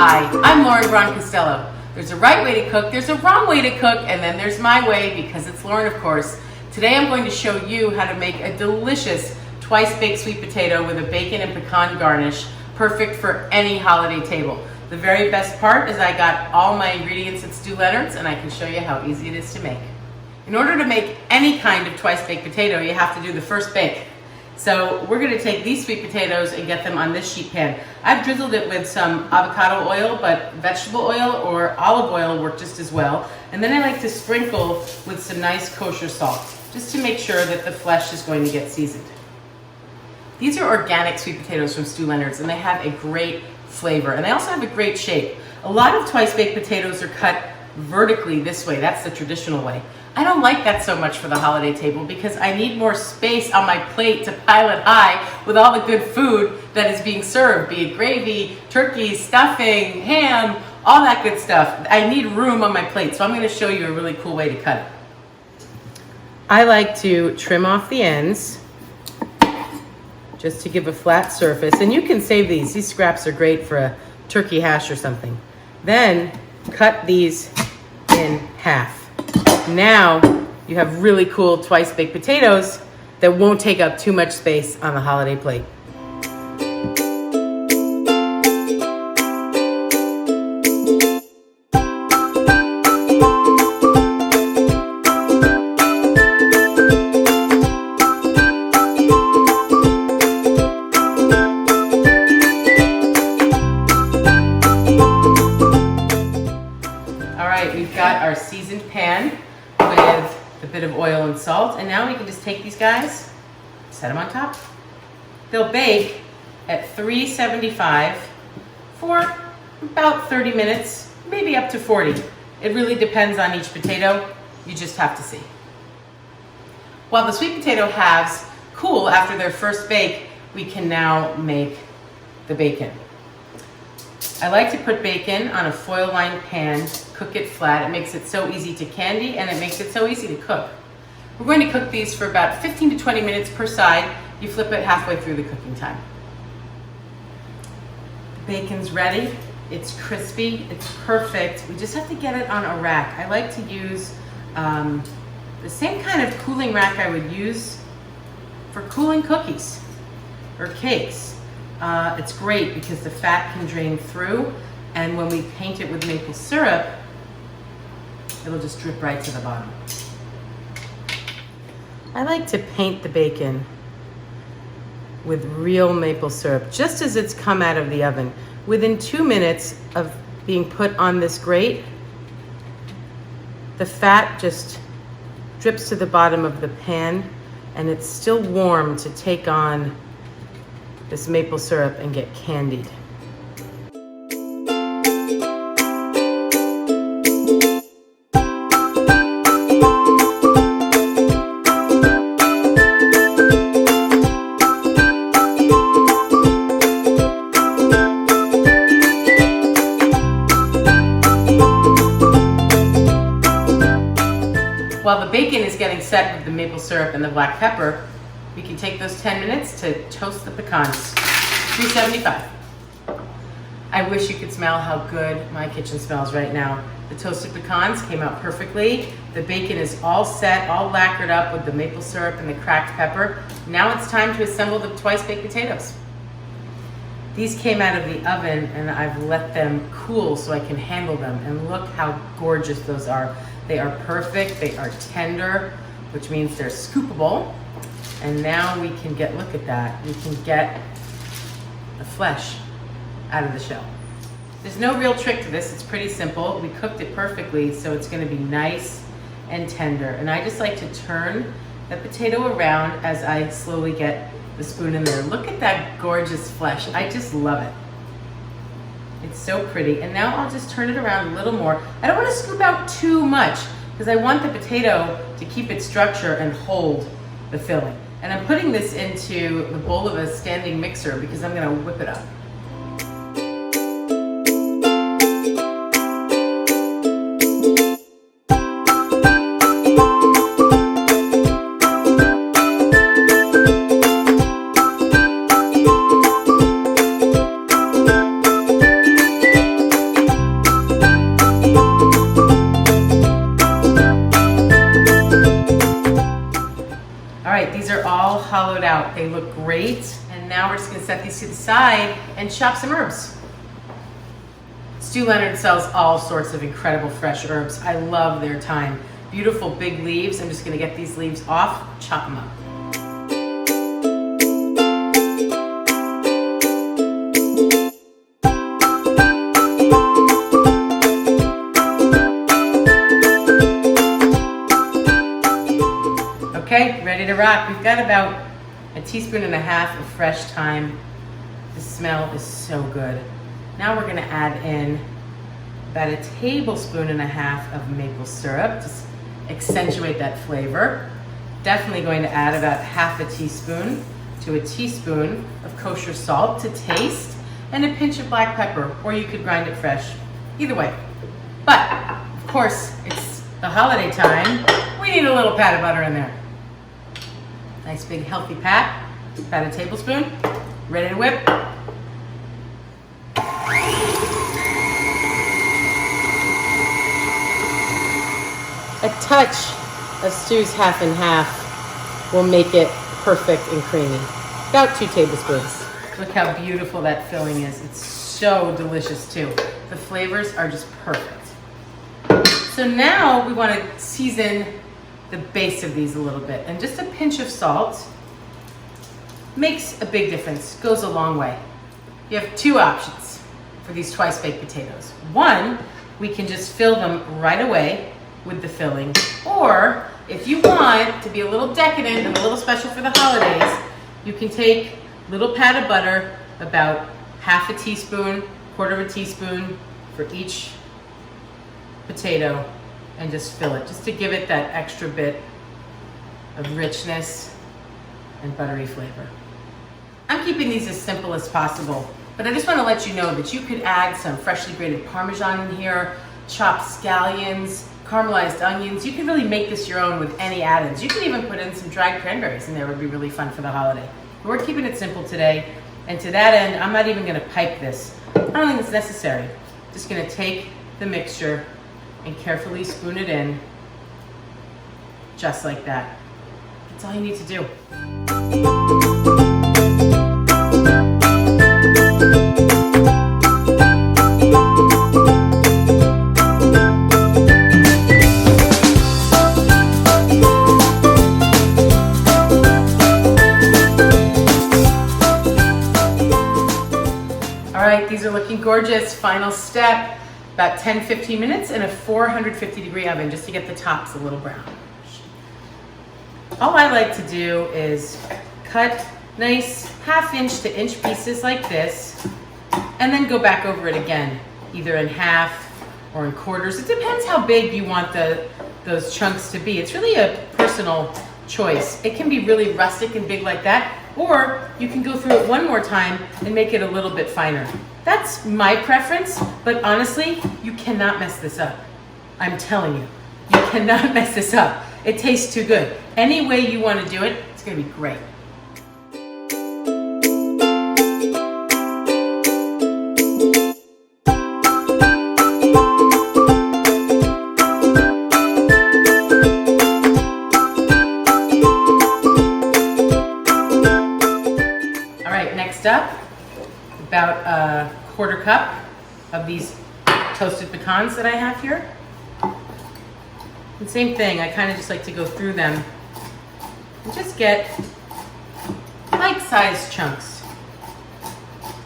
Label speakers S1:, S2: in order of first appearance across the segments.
S1: Hi, I'm Lauren Braun-Costello. There's a right way to cook, there's a wrong way to cook, and then there's my way, because it's Lauren, of course. Today I'm going to show you how to make a delicious twice-baked sweet potato with a bacon and pecan garnish, perfect for any holiday table. The very best part is I got all my ingredients at Leonard's, and I can show you how easy it is to make. In order to make any kind of twice-baked potato, you have to do the first bake. So we're going to take these sweet potatoes and get them on this sheet pan. I've drizzled it with some avocado oil, but vegetable oil or olive oil work just as well. And then I like to sprinkle with some nice kosher salt, just to make sure that the flesh is going to get seasoned. These are organic sweet potatoes from Leonard's, and they have a great flavor, and they also have a great shape. A lot of twice-baked potatoes are cut vertically this way. That's the traditional way. I don't like that so much for the holiday table because I need more space on my plate to pile it high with all the good food that is being served, be it gravy, turkey, stuffing, ham, all that good stuff. I need room on my plate, so I'm going to show you a really cool way to cut it. I like to trim off the ends just to give a flat surface, and you can save these. These scraps are great for a turkey hash or something. Then cut these in half. Now you have really cool twice-baked potatoes that won't take up too much space on the holiday plate. All right, we've got our seasoned pan with a bit of oil and salt, and now we can just take these guys, set them on top. They'll bake at 375 for about 30 minutes, maybe up to 40. It really depends on each potato. You just have to see. While the sweet potato halves cool after their first bake, we can now make the bacon. I like to put bacon on a foil-lined pan, cook it flat. It makes it so easy to candy, and it makes it so easy to cook. We're going to cook these for about 15 to 20 minutes per side. You flip it halfway through the cooking time. The bacon's ready. It's crispy. It's perfect. We just have to get it on a rack. I like to use the same kind of cooling rack I would use for cooling cookies or cakes. It's great because the fat can drain through, and when we paint it with maple syrup, it'll just drip right to the bottom. I like to paint the bacon with real maple syrup just as it's come out of the oven. Within 2 minutes of being put on this grate, the fat just drips to the bottom of the pan, and it's still warm to take on this maple syrup and get candied. While the bacon is getting set with the maple syrup and the black pepper, we can take those 10 minutes to toast the pecans. 375. I wish you could smell how good my kitchen smells right now. The toasted pecans came out perfectly. The bacon is all set, all lacquered up with the maple syrup and the cracked pepper. Now it's time to assemble the twice-baked potatoes. These came out of the oven, and I've let them cool so I can handle them. And look how gorgeous those are. They are perfect, they are tender, which means they're scoopable. And now we can get, look at that, we can get the flesh out of the shell. There's no real trick to this, it's pretty simple. We cooked it perfectly, so it's gonna be nice and tender. And I just like to turn the potato around as I slowly get the spoon in there. Look at that gorgeous flesh, I just love it. It's so pretty. And now I'll just turn it around a little more. I don't wanna scoop out too much because I want the potato to keep its structure and hold the filling. And I'm putting this into the bowl of a standing mixer because I'm gonna whip it up. All right, these are all hollowed out. They look great. And now we're just gonna set these to the side and chop some herbs. Leonard sells all sorts of incredible fresh herbs. I love their thyme. Beautiful big leaves. I'm just gonna get these leaves off, chop them up. Okay, ready to rock. We've got about 1.5 teaspoons of fresh thyme. The smell is so good. Now we're gonna add in about 1.5 tablespoons of maple syrup to accentuate that flavor. Definitely going to add about 1/2 teaspoon to 1 teaspoon of kosher salt to taste, and a pinch of black pepper, or you could grind it fresh. Either way. But, of course, it's the holiday time. We need a little pat of butter in there. Nice big healthy pat, about 1 tablespoon, ready to whip. A touch of Stu's half and half will make it perfect and creamy. About 2 tablespoons. Look how beautiful that filling is. It's so delicious too. The flavors are just perfect. So now we want to season the base of these a little bit, and just a pinch of salt makes a big difference, goes a long way. You have 2 options for these twice baked potatoes. One, we can just fill them right away with the filling, or if you want to be a little decadent and a little special for the holidays, you can take a little pat of butter, about 1/2 teaspoon, 1/4 teaspoon for each potato, and just fill it, just to give it that extra bit of richness and buttery flavor. I'm keeping these as simple as possible, but I just want to let you know that you could add some freshly grated parmesan in here, chopped scallions, caramelized onions. You can really make this your own with any add-ins. You can even put in some dried cranberries in there. It would be really fun for the holiday. But we're keeping it simple today, and to that end, I'm not even going to pipe this. I don't think it's necessary. Just going to take the mixture and carefully spoon it in, just like that. That's all you need to do. All right, these are looking gorgeous. Final step. About 10-15 minutes in a 450-degree oven, just to get the tops a little brown. All I like to do is cut nice 1/2 to inch pieces like this, and then go back over it again, either in half or in quarters. It depends how big you want those chunks to be. It's really a personal choice. It can be really rustic and big like that, or you can go through it one more time and make it a little bit finer. That's my preference, but honestly, you cannot mess this up. I'm telling you, you cannot mess this up. It tastes too good. Any way you want to do it, it's going to be great. All right, next up, about a 1/4 cup of these toasted pecans that I have here. And same thing, I kind of just like to go through them and just get like-sized chunks.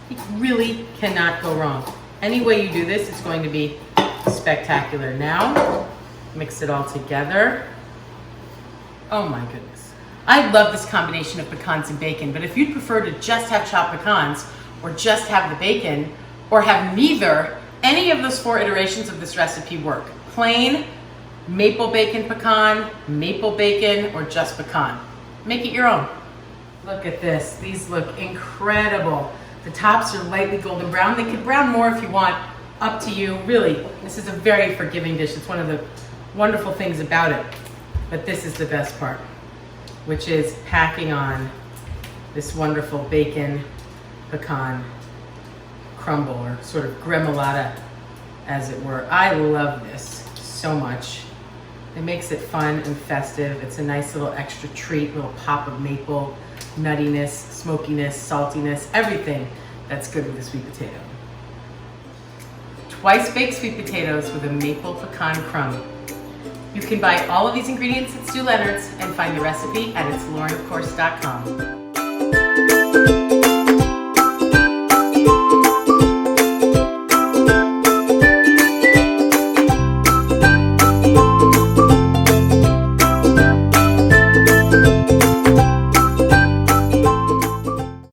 S1: You really cannot go wrong. Any way you do this, it's going to be spectacular. Now, mix it all together. Oh my goodness. I love this combination of pecans and bacon, but if you'd prefer to just have chopped pecans, or just have the bacon, or have neither, any of those 4 iterations of this recipe work. Plain, maple bacon pecan, maple bacon, or just pecan. Make it your own. Look at this. These look incredible. The tops are lightly golden brown. They could brown more if you want, up to you. Really, this is a very forgiving dish. It's one of the wonderful things about it. But this is the best part, which is packing on this wonderful bacon pecan crumble, or sort of gremolata, as it were. I love this so much. It makes it fun and festive. It's a nice little extra treat, little pop of maple, nuttiness, smokiness, saltiness, everything that's good with a sweet potato. Twice baked sweet potatoes with a maple pecan crumb. You can buy all of these ingredients at Leonard's and find the recipe at itslaurenofcourse.com.